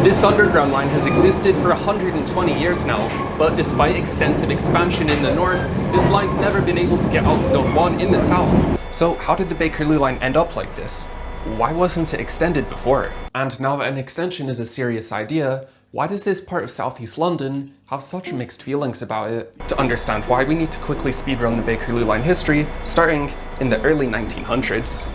This underground line has existed for 120 years now, but despite extensive expansion in the north, this line's never been able to get out of Zone 1 in the south. So how did the Bakerloo line end up like this? Why wasn't it extended before? And now that an extension is a serious idea, why does this part of southeast London have such mixed feelings about it? To understand why, we need to quickly speedrun the Bakerloo line history, starting in the early 1900s.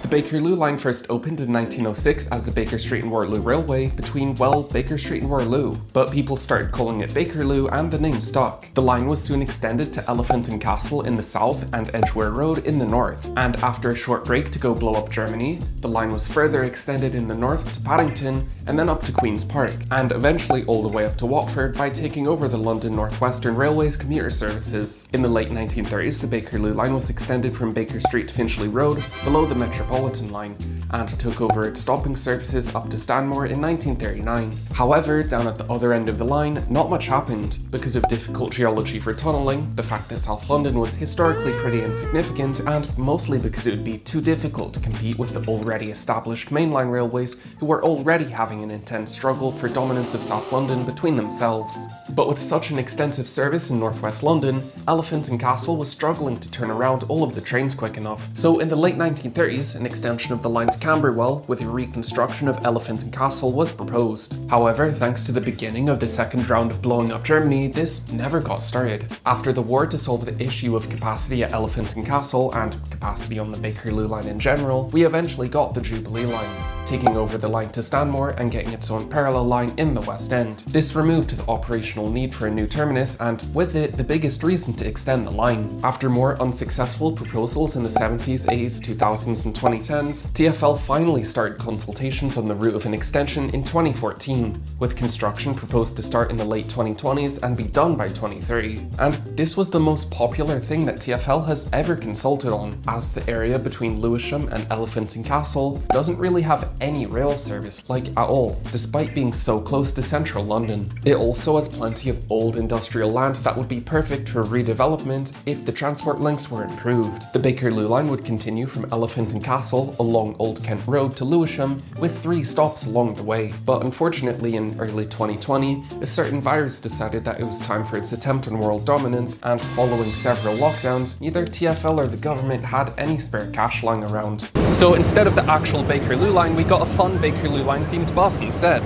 The Bakerloo line first opened in 1906 as the Baker Street and Waterloo Railway between, well, Baker Street and Waterloo, but people started calling it Bakerloo and the name stuck. The line was soon extended to Elephant and Castle in the south and Edgware Road in the north, and after a short break to go blow up Germany, the line was further extended in the north to Paddington and then up to Queen's Park, and eventually all the way up to Watford by taking over the London North Western Railway's commuter services. In the late 1930s, the Bakerloo line was extended from Baker Street to Finchley Road below the Metropolitan line and took over its stopping services up to Stanmore in 1939. However, down at the other end of the line, not much happened because of difficult geology for tunnelling, the fact that South London was historically pretty insignificant, and mostly because it would be too difficult to compete with the already established mainline railways who were already having an intense struggle for dominance of South London between themselves. But with such an extensive service in northwest London, Elephant and Castle was struggling to turn around all of the trains quick enough. So in the late 1930s, an extension of the line to Camberwell with a reconstruction of Elephant and Castle was proposed. However, thanks to the beginning of the second round of blowing up Germany, this never got started. After the war, to solve the issue of capacity at Elephant and Castle and capacity on the Bakerloo line in general, we eventually got the Jubilee line, taking over the line to Stanmore and getting its own parallel line in the West End. This removed the operational need for a new terminus and, with it, the biggest reason to extend the line. After more unsuccessful proposals in the 70s, 80s, 2000s and 2010s, TfL finally started consultations on the route of an extension in 2014, with construction proposed to start in the late 2020s and be done by 2030. And this was the most popular thing that TfL has ever consulted on, as the area between Lewisham and Elephant and Castle doesn't really have any rail service, like at all, despite being so close to central London. It also has plenty of old industrial land that would be perfect for redevelopment if the transport links were improved. The Bakerloo line would continue from Elephant and Castle along Old Kent Road to Lewisham with 3 stops along the way, but unfortunately in early 2020, a certain virus decided that it was time for its attempt on world dominance, and following several lockdowns, neither TfL or the government had any spare cash lying around. So instead of the actual Bakerloo line, we got a fun Bakerloo line themed bus instead.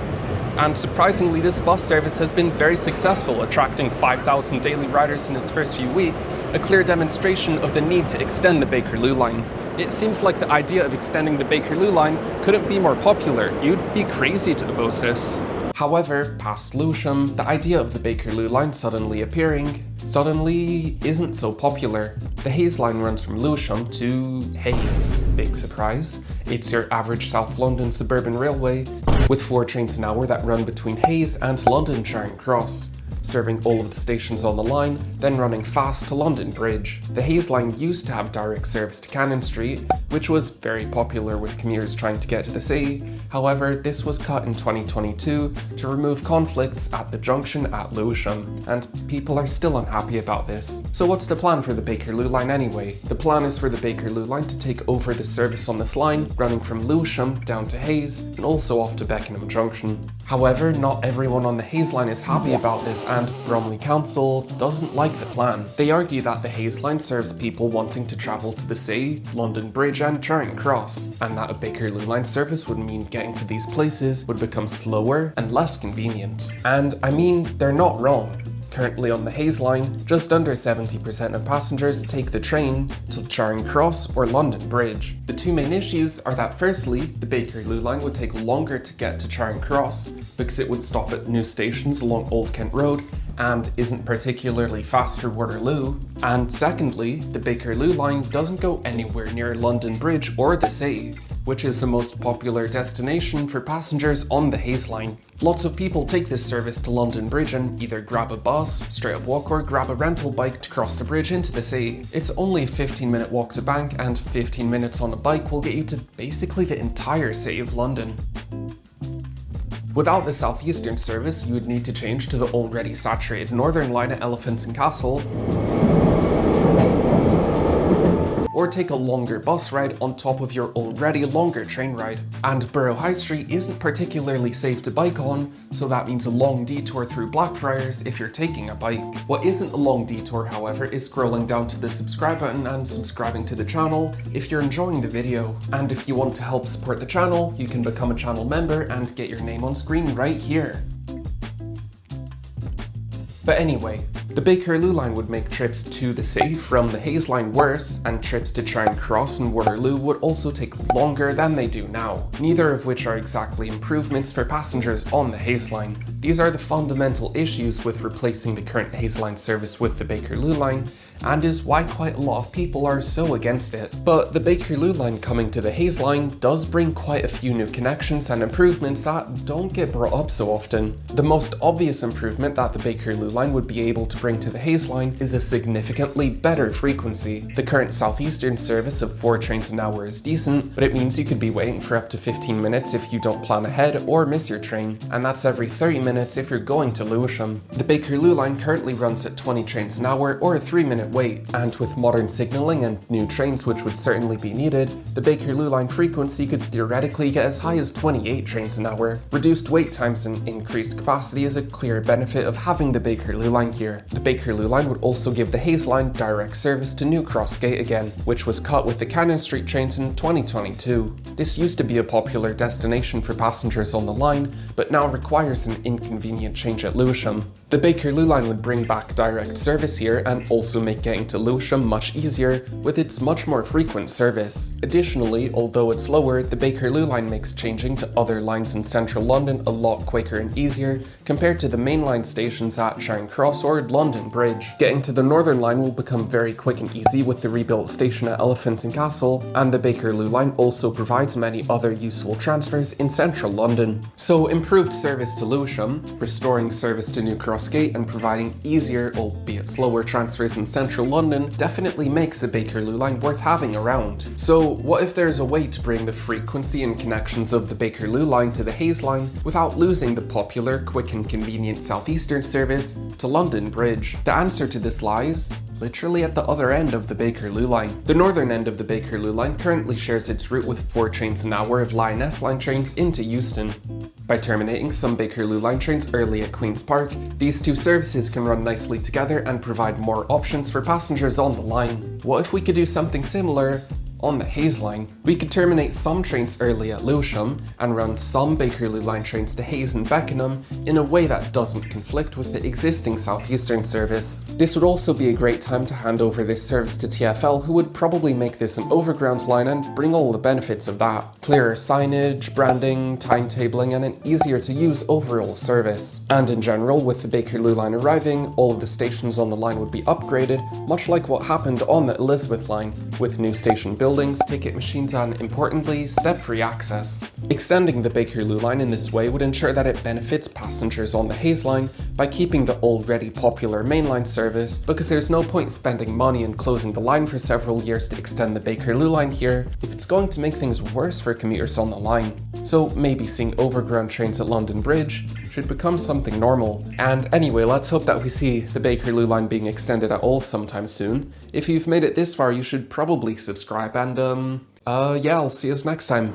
And surprisingly, this bus service has been very successful, attracting 5,000 daily riders in its first few weeks, a clear demonstration of the need to extend the Bakerloo line. It seems like the idea of extending the Bakerloo line couldn't be more popular. You'd be crazy to oppose this. However, past Lewisham, the idea of the Bakerloo line suddenly isn't so popular. The Hayes line runs from Lewisham to Hayes. Big surprise. It's your average South London suburban railway with 4 trains an hour that run between Hayes and London Charing Cross, serving all of the stations on the line, then running fast to London Bridge. The Hayes line used to have direct service to Cannon Street, which was very popular with commuters trying to get to the city. However, this was cut in 2022 to remove conflicts at the junction at Lewisham, and people are still unhappy about this. So what's the plan for the Bakerloo line anyway? The plan is for the Bakerloo line to take over the service on this line, running from Lewisham down to Hayes, and also off to Beckenham Junction. However, not everyone on the Hayes line is happy about this, and Bromley Council doesn't like the plan. They argue that the Hayes line serves people wanting to travel to the city, London Bridge and Charing Cross, and that a Bakerloo line service would mean getting to these places would become slower and less convenient. And I mean, they're not wrong. Currently on the Hayes line, just under 70% of passengers take the train to Charing Cross or London Bridge. The 2 main issues are that firstly, the Bakerloo line would take longer to get to Charing Cross because it would stop at new stations along Old Kent Road and isn't particularly fast for Waterloo. And secondly, the Bakerloo line doesn't go anywhere near London Bridge or the city, which is the most popular destination for passengers on the Hayes line. Lots of people take this service to London Bridge and either grab a bus, straight up walk, or grab a rental bike to cross the bridge into the city. It's only a 15-minute walk to Bank, and 15 minutes on a bike will get you to basically the entire city of London. Without the southeastern service, you would need to change to the already saturated northern line at Elephant and Castle, or take a longer bus ride on top of your already longer train ride. And Borough High Street isn't particularly safe to bike on, so that means a long detour through Blackfriars if you're taking a bike. What isn't a long detour, however, is scrolling down to the subscribe button and subscribing to the channel if you're enjoying the video. And if you want to help support the channel, you can become a channel member and get your name on screen right here. But anyway, the Bakerloo line would make trips to the city from the Hayes line worse, and trips to Charing Cross and Waterloo would also take longer than they do now, neither of which are exactly improvements for passengers on the Hayes line. These are the fundamental issues with replacing the current Hayes line service with the Bakerloo line, and is why quite a lot of people are so against it. But the Bakerloo line coming to the Hayes line does bring quite a few new connections and improvements that don't get brought up so often. The most obvious improvement that the Bakerloo line would be able to bring to the Hayes line is a significantly better frequency. The current southeastern service of 4 trains an hour is decent, but it means you could be waiting for up to 15 minutes if you don't plan ahead or miss your train, and that's every 30 minutes if you're going to Lewisham. The Bakerloo line currently runs at 20 trains an hour or a 3-minute wait, and with modern signalling and new trains which would certainly be needed, the Bakerloo line frequency could theoretically get as high as 28 trains an hour. Reduced wait times and increased capacity is a clear benefit of having the Bakerloo line here. The Bakerloo line would also give the Hayes line direct service to New Cross Gate again, which was cut with the Cannon Street trains in 2022. This used to be a popular destination for passengers on the line, but now requires an inconvenient change at Lewisham. The Bakerloo line would bring back direct service here and also make getting to Lewisham much easier with its much more frequent service. Additionally, although it's slower, the Bakerloo line makes changing to other lines in central London a lot quicker and easier compared to the mainline stations at Charing Cross or London Bridge. Getting to the Northern line will become very quick and easy with the rebuilt station at Elephant and Castle, and the Bakerloo line also provides many other useful transfers in central London. So improved service to Lewisham, restoring service to New Cross Gate and providing easier, albeit slower, transfers in central London definitely makes the Bakerloo line worth having around. So what if there's a way to bring the frequency and connections of the Bakerloo line to the Hayes line without losing the popular, quick and convenient southeastern service to London Bridge? The answer to this lies literally at the other end of the Bakerloo line. The northern end of the Bakerloo line currently shares its route with 4 trains an hour of Lioness line trains into Euston. By terminating some Bakerloo line trains early at Queen's Park, these two services can run nicely together and provide more options for passengers on the line. What if we could do something similar on the Hayes line? We could terminate some trains early at Lewisham and run some Bakerloo line trains to Hayes and Beckenham in a way that doesn't conflict with the existing southeastern service. This would also be a great time to hand over this service to TfL, who would probably make this an overground line and bring all the benefits of that. Clearer signage, branding, timetabling, and an easier to use overall service. And in general, with the Bakerloo line arriving, all of the stations on the line would be upgraded, much like what happened on the Elizabeth line, with new station buildings, ticket machines, and importantly, step-free access. Extending the Bakerloo line in this way would ensure that it benefits passengers on the Hayes line by keeping the already popular mainline service, because there's no point spending money and closing the line for several years to extend the Bakerloo line here if it's going to make things worse for commuters on the line. So maybe seeing overground trains at London Bridge should become something normal. And anyway, let's hope that we see the Bakerloo line being extended at all sometime soon. If you've made it this far, you should probably subscribe, and yeah, I'll see you next time.